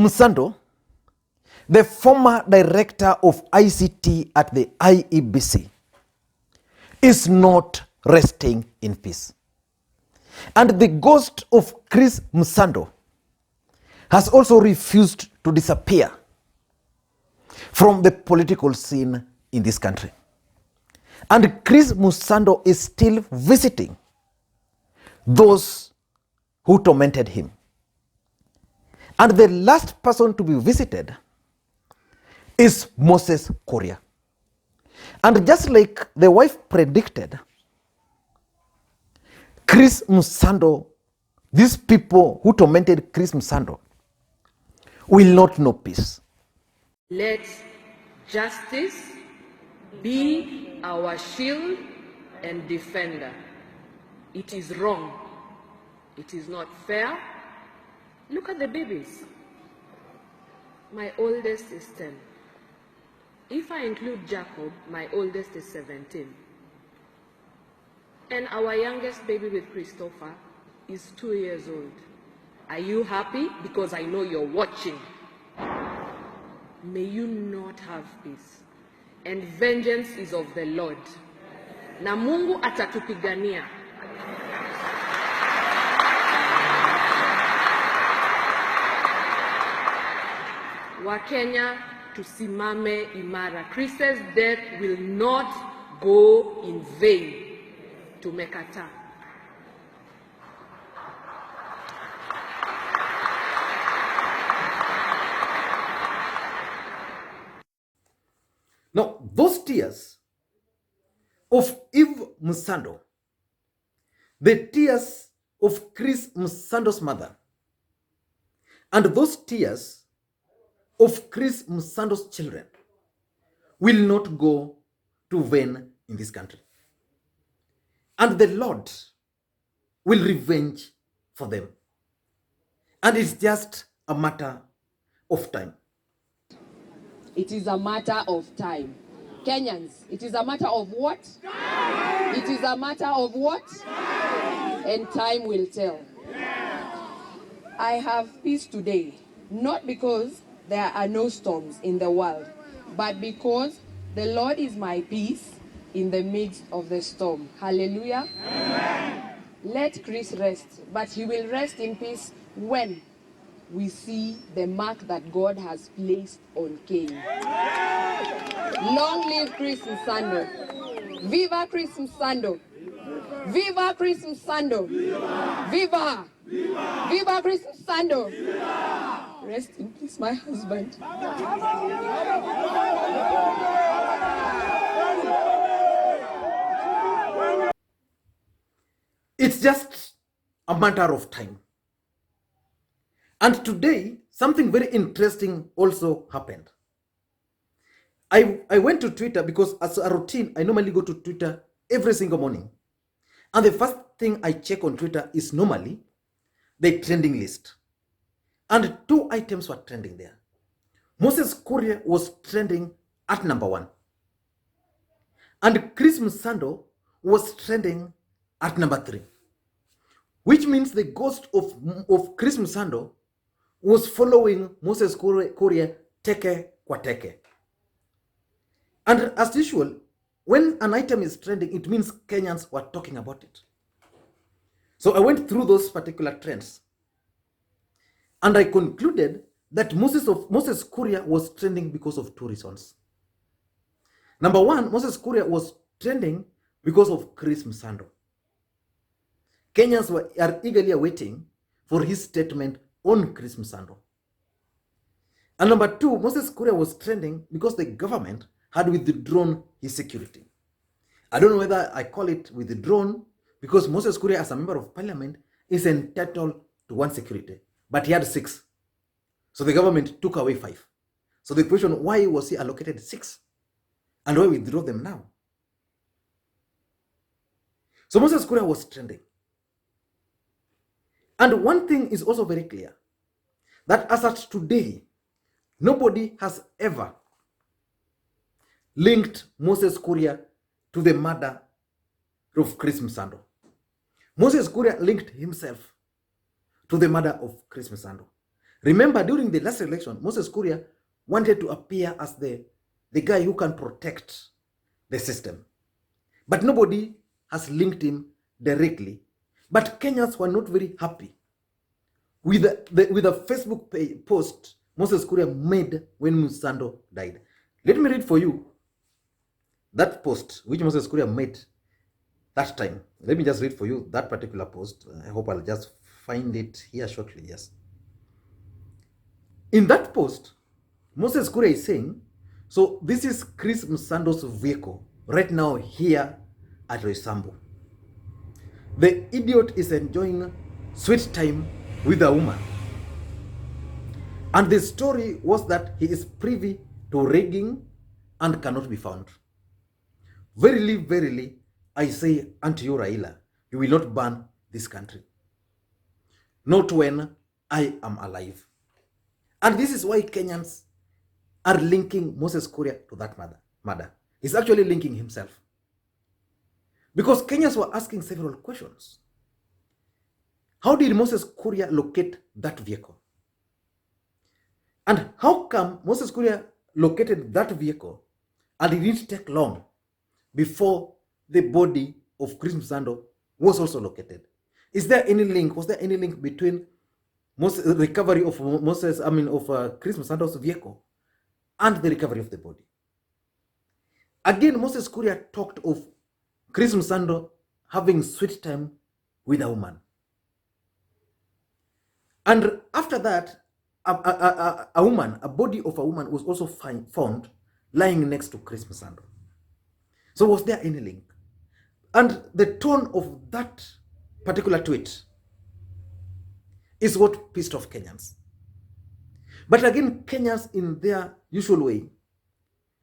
Msando, the former director of ICT at the IEBC, is not resting in peace. And the ghost of Chris Msando has also refused to disappear from the political scene in this country. And Chris Msando is still visiting those who tormented him. And the last person to be visited is Moses Kuria. And just like the wife predicted, Chris Msando, these people who tormented Chris Msando, will not know peace. Let justice be our shield and defender. It is wrong. It is not fair. Look at the babies. My oldest is 10. If I include Jacob, my oldest is 17. And our youngest baby with Christopher is 2 years old. Are you happy? Because I know you're watching. May you not have peace. And vengeance is of the Lord. Na Mungu atatupigania. Wakenya tusimame imara. Chris's death will not go in vain. Tumekataa. Now, those tears of Eve Msando, the tears of Chris Msando's mother, and those tears of Chris Msando's children will not go to vain in this country. And the Lord will revenge for them. And it's just a matter of time. It is a matter of time. Kenyans, it is a matter of what? Time. It is a matter of what? Time. And time will tell. I have peace today, not because there are no storms in the world, but because the Lord is my peace in the midst of the storm. Hallelujah. Amen. Let Chris rest, but he will rest in peace when we see the mark that God has placed on Cain. Long live Chris Msando. Viva Chris Msando. Viva Chris Msando. Viva. Viva. Viva Chris Msando. Viva. Rest in peace, my husband. It's just a matter of time. And today, something very interesting also happened. I went to Twitter because as a routine, I normally go to Twitter every single morning. And the first thing I check on Twitter is normally the trending list. And 2 items were trending there. Moses Kuria was trending at number 1. And Chris Msando was trending at number 3. Which means the ghost of Chris Msando was following Moses Kuria teke kwa teke. And as usual, when an item is trending, it means Kenyans were talking about it. So I went through those particular trends. And I concluded that Moses Kuria was trending because of 2 reasons. Number 1, Moses Kuria was trending because of Chris Msando. Kenyans are eagerly awaiting for his statement on Chris Msando. And number 2, Moses Kuria was trending because the government had withdrawn his security. I don't know whether I call it withdrawn because Moses Kuria, as a member of parliament, is entitled to 1 security, but he had 6. So the government took away 5. So the question, why was he allocated 6? And why withdraw them now? So Moses Kuria was trending. And one thing is also very clear, that as at today, nobody has ever linked Moses Kuria to the murder of Chris Msando. Moses Kuria linked himself to the murder of Chris Msando. Remember, during the last election, Moses Kuria wanted to appear as the guy who can protect the system. But nobody has linked him directly. But Kenyans were not very happy with the Facebook post Moses Kuria made when Msando died. Let me read for you that post which Moses Kuria made that time. Let me just read for you that particular post. I hope I'll just find it here shortly. Yes. In that post, Moses Kuria is saying, so this is Chris Msando's vehicle right now here at Roysambu. The idiot is enjoying sweet time with a woman. And the story was that he is privy to rigging and cannot be found. Verily, verily, I say unto you, Raila, you will not burn this country. Not when I am alive. And this is why Kenyans are linking Moses Kuria to that murder. He's actually linking himself. Because Kenyans were asking several questions. How did Moses Kuria locate that vehicle? And how come Moses Kuria located that vehicle and it didn't take long before the body of Chris Msando was also located? Is there any link? Was there any link between the recovery of Chris Msando's vehicle and the recovery of the body? Again, Moses Kuria talked of Chris Msando having sweet time with a woman. And after that, a body of a woman was also found lying next to Chris Msando. So was there any link? And the tone of that particular tweet is what pissed off Kenyans. But again, Kenyans, in their usual way,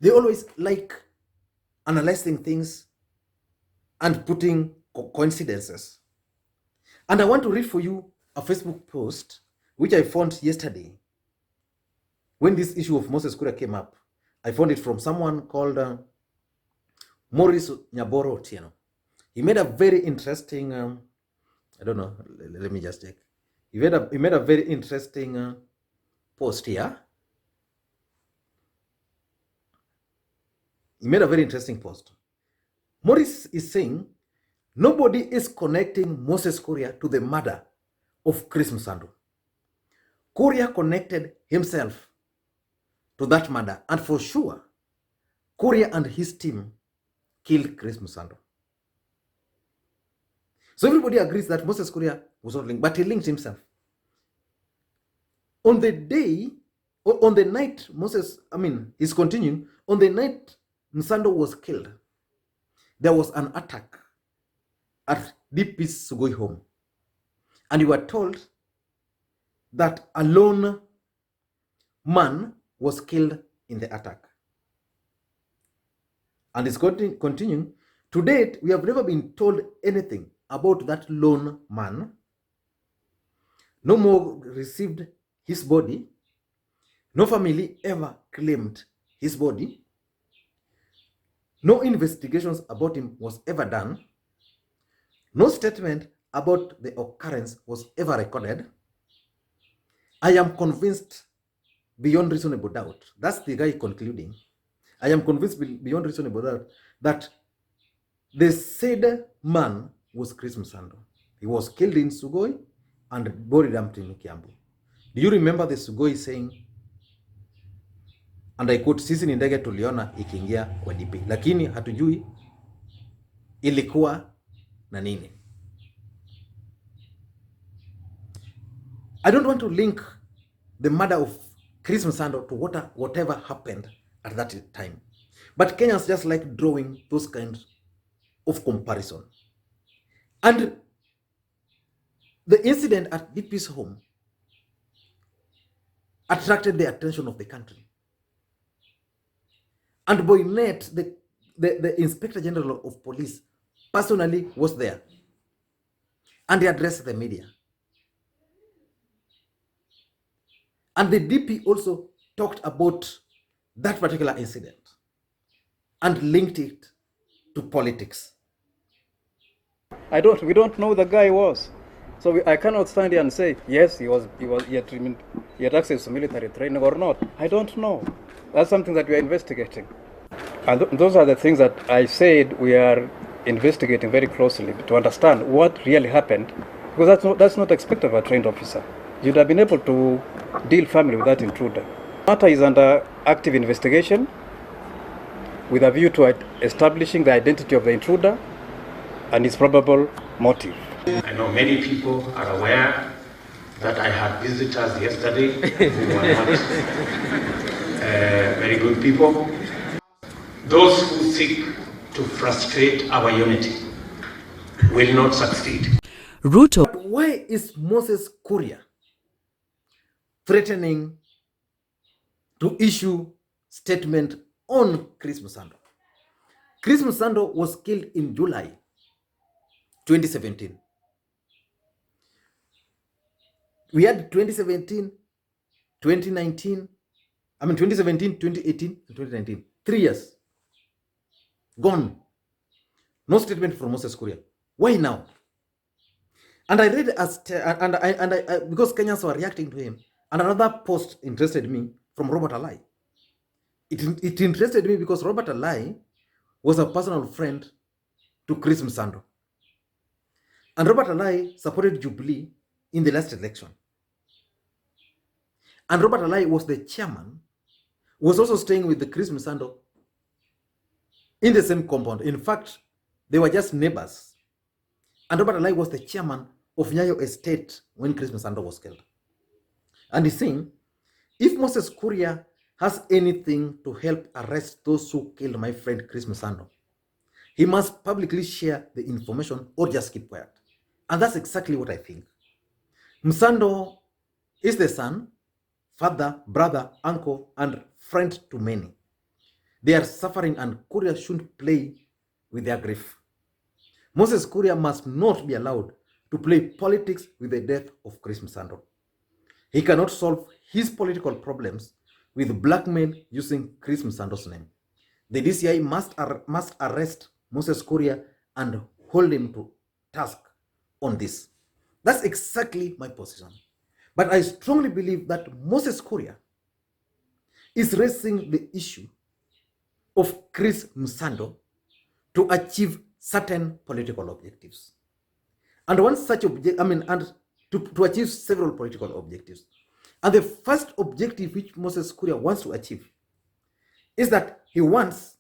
they always like analyzing things and putting coincidences. And I want to read for you a Facebook post which I found yesterday when this issue of Moses Kuria came up. I found it from someone called Maurice Nyaboro Otieno. He made a very interesting, I don't know, let me just check. He made a very interesting post here. He made a very interesting post. Maurice is saying, nobody is connecting Moses Kuria to the murder of Chris Msando. Kuria connected himself to that murder, and for sure, Kuria and his team killed Chris Msando. So everybody agrees that Moses Kuria was not linked, but he linked himself. On the night he's continuing, on the night Msando was killed, there was an attack at DP's Sugoi home. And you were told that a lone man was killed in the attack. And it's continuing. To date, we have never been told anything about that lone man. No more received his body. No family ever claimed his body. No investigations about him was ever done. No statement about the occurrence was ever recorded. I am convinced beyond reasonable doubt. That's the guy concluding. I am convinced beyond reasonable doubt that the said man was Chris Msando. He was killed in Sugoi and buried dumped in Kiambu. Do you remember the Sugoi saying, and I quote, sisi ni ndege tuliona ikiingia kwa DP, lakini hatujui ilikuwa na nini. I don't want to link the murder of Chris Msando to whatever happened at that time. But Kenyans just like drawing those kinds of comparison. And the incident at DP's home attracted the attention of the country. And Boynet, the Inspector General of Police, personally was there. And he addressed the media. And the DP also talked about that particular incident and linked it to politics. We don't know who the guy was. So I cannot stand here and say, yes, he had access to military training or not. I don't know. That's something that we are investigating. And those are the things that I said we are investigating very closely to understand what really happened, because that's not expected of a trained officer. You'd have been able to deal firmly with that intruder. The matter is under active investigation with a view to establishing the identity of the intruder and his probable motive. I know many people are aware that I had visitors yesterday who were not very good people. Those who seek to frustrate our unity will not succeed. Ruto. But why is Moses Kuria threatening to issue statement on Chris Msando? Chris Msando was killed in July 2017. We had 2017, 2019, 2017, 2018, and 2019. 3 years. Gone. No statement from Moses Kuria. Why now? And I read because Kenyans were reacting to him, and another post interested me from Robert Alai. It interested me because Robert Alai was a personal friend to Chris Msando. And Robert Alai supported Jubilee in the last election. And Robert Alai was the chairman, was also staying with the Chris Msando in the same compound. In fact, they were just neighbors. And Robert Alai was the chairman of Nyayo Estate when Chris Msando was killed. And he's saying, if Moses Kuria has anything to help arrest those who killed my friend Chris Msando, he must publicly share the information or just keep quiet. And that's exactly what I think. Msando is the son, father, brother, uncle, and friend to many. They are suffering, and Kuria shouldn't play with their grief. Moses Kuria must not be allowed to play politics with the death of Chris Msando. He cannot solve his political problems with blackmail using Chris Msando's name. The DCI must arrest Moses Kuria and hold him to task on this. That's exactly my position. But I strongly believe that Moses Kuria is raising the issue of Chris Msando to achieve certain political objectives. And one such objective, and to achieve several political objectives. And the first objective which Moses Kuria wants to achieve is that he wants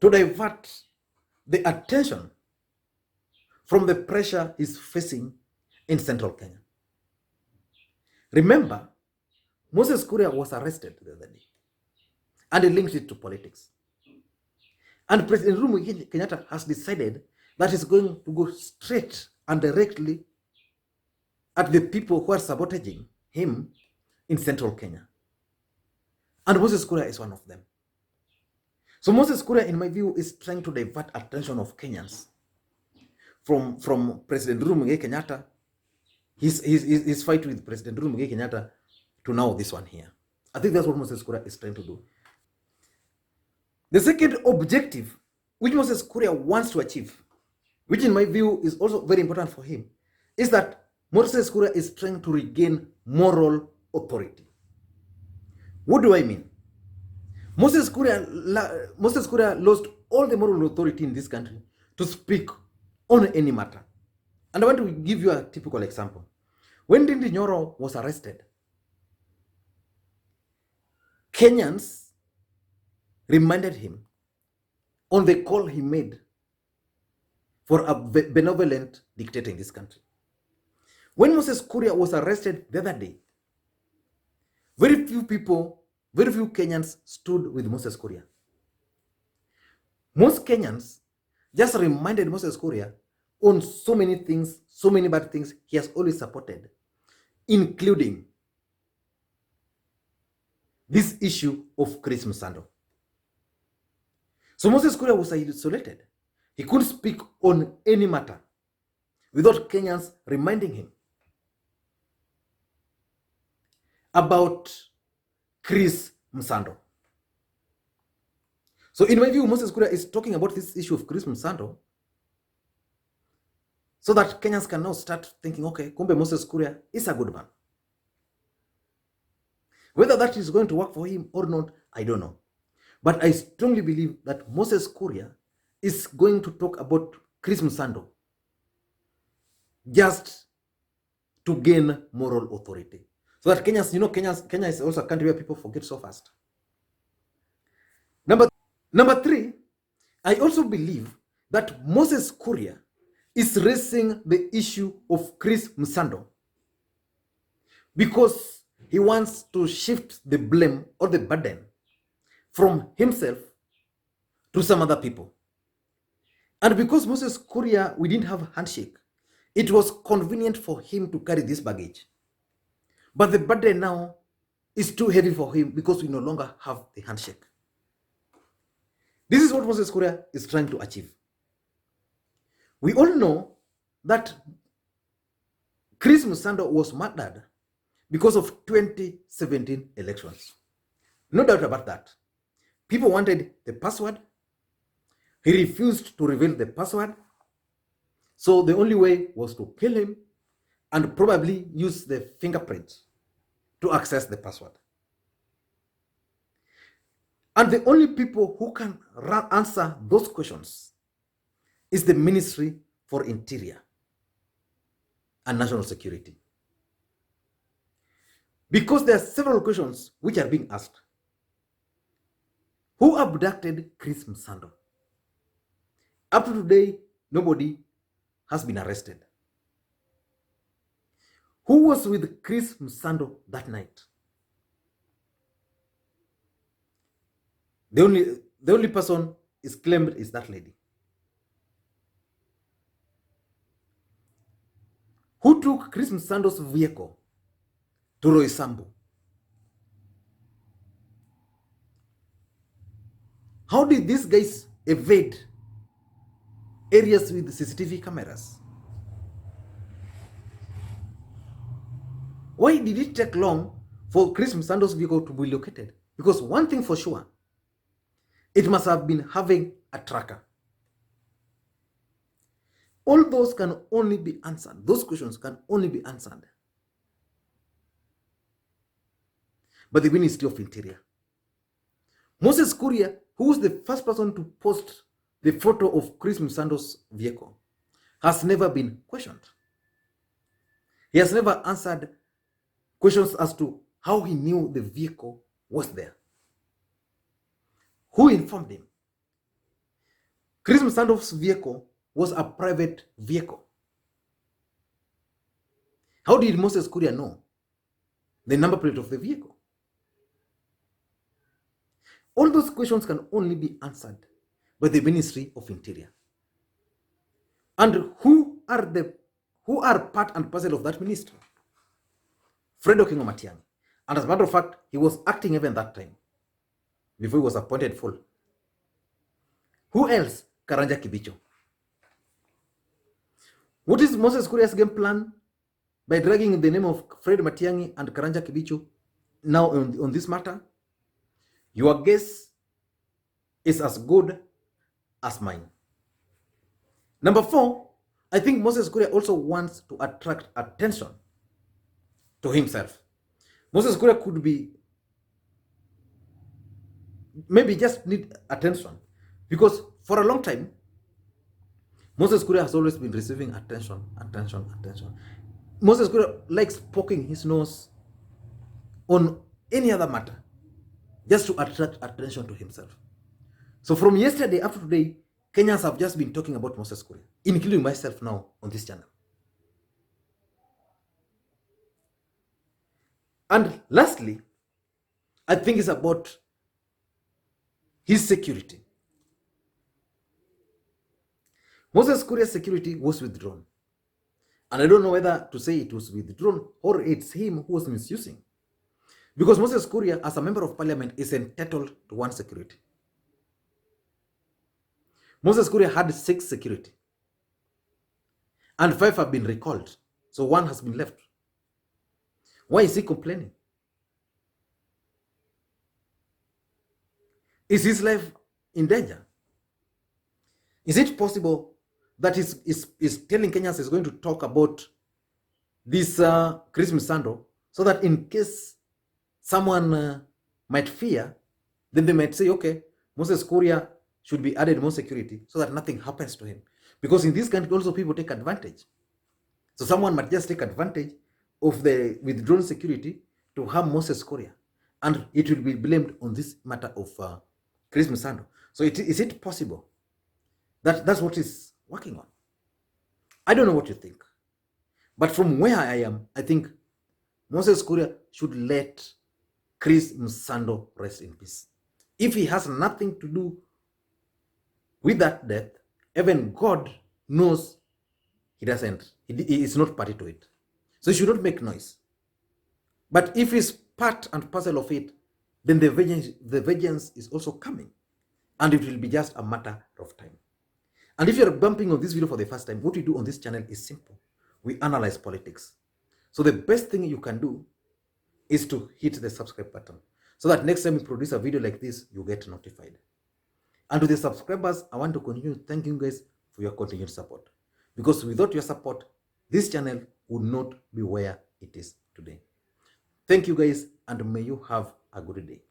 to divert the attention from the pressure he's facing in central Kenya. Remember, Moses Kuria was arrested the other day, and he linked it to politics. And President Uhuru Kenyatta has decided that he's going to go straight and directly at the people who are sabotaging him in central Kenya. And Moses Kuria is one of them. So Moses Kuria, in my view, is trying to divert attention of Kenyans from President Uhuru Kenyatta, his fight with President Uhuru Kenyatta, to now this one here. I think that's what Moses Kuria is trying to do. The second objective which Moses Kuria wants to achieve, which in my view is also very important for him, is that Moses Kuria is trying to regain moral authority. What do I mean? Moses Kuria lost all the moral authority in this country to speak on any matter. And I want to give you a typical example. When Ndindi Nyoro was arrested, Kenyans reminded him on the call he made for a benevolent dictator in this country. When Moses Kuria was arrested the other day, very few Kenyans stood with Moses Kuria. Most Kenyans just reminded Moses Kuria on so many things, so many bad things he has always supported, including this issue of Chris Msando. So Moses Kuria was isolated. He couldn't speak on any matter without Kenyans reminding him about Chris Msando. So in my view, Moses Kuria is talking about this issue of Chris Msando so that Kenyans can now start thinking, okay, kumbe Moses Kuria is a good man. Whether that is going to work for him or not, I don't know. But I strongly believe that Moses Kuria is going to talk about Chris Msando just to gain moral authority. So that Kenyans, Kenya is also a country where people forget so fast. Number three, I also believe that Moses Kuria is raising the issue of Chris Msando because he wants to shift the blame or the burden from himself to some other people. And because Moses Kuria, we didn't have a handshake, it was convenient for him to carry this baggage. But the burden now is too heavy for him because we no longer have the handshake. This is what Moses Kuria is trying to achieve. We all know that Chris Msando was murdered because of 2017 elections. No doubt about that. People wanted the password. He refused to reveal the password. So the only way was to kill him and probably use the fingerprints to access the password. And the only people who can answer those questions is the Ministry for Interior and National Security. Because there are several questions which are being asked. Who abducted Chris Msando? Up to today, nobody has been arrested. Who was with Chris Msando that night? The only person is claimed is that lady. Who took Chris Msando's vehicle to Roysambu? How did these guys evade areas with CCTV cameras? Why did it take long for Chris Msando's vehicle to be located? Because one thing for sure, it must have been having a tracker. All those can only be answered. Those questions can only be answered by the Ministry of Interior. Moses Kuria, who was the first person to post the photo of Chris Msando's vehicle, has never been questioned. He has never answered questions as to how he knew the vehicle was there. Who informed him? Chris Msando's vehicle was a private vehicle. How did Moses Kuria know the number plate of the vehicle? All those questions can only be answered by the Ministry of Interior. And who are part and parcel of that ministry? Fredo King Matiang'i. And as a matter of fact, he was acting even that time, before he was appointed full. Who else? Karanja Kibicho. What is Moses Kuria's game plan by dragging the name of Fred Matiang'i and Karanja Kibicho now on this matter? Your guess is as good as mine. Number 4, I think Moses Kuria also wants to attract attention to himself. Moses Kuria could be maybe just need attention, because for a long time, Moses Kuria has always been receiving attention. Moses Kuria likes poking his nose on any other matter just to attract attention to himself. So from yesterday up to today, Kenyans have just been talking about Moses Kuria, including myself now on this channel. And lastly, I think it's about his security. Moses Kuria's security was withdrawn. And I don't know whether to say it was withdrawn or it's him who was misusing. Because Moses Kuria, as a member of parliament, is entitled to one security. Moses Kuria had 6 security. And 5 have been recalled. So 1 has been left. Why is he complaining? Is his life in danger? Is it possible that is telling Kenyans is going to talk about this Chris Msando, so that in case someone might fear, then they might say, okay, Moses Kuria should be added more security so that nothing happens to him. Because in this country also people take advantage. So someone might just take advantage of the withdrawn security to harm Moses Kuria, and it will be blamed on this matter of Chris Msando. So is it possible that that's what is working on? I don't know what you think. But from where I am, I think Moses Kuria should let Chris Msando rest in peace. If he has nothing to do with that death, even God knows he doesn't. He is not party to it. So he should not make noise. But if he's part and parcel of it, then the vengeance is also coming. And it will be just a matter of time. And if you're bumping on this video for the first time, what we do on this channel is simple. We analyze politics. So the best thing you can do is to hit the subscribe button, so that next time we produce a video like this, you get notified. And to the subscribers, I want to continue thanking you guys for your continued support. Because without your support, this channel would not be where it is today. Thank you guys, and may you have a good day.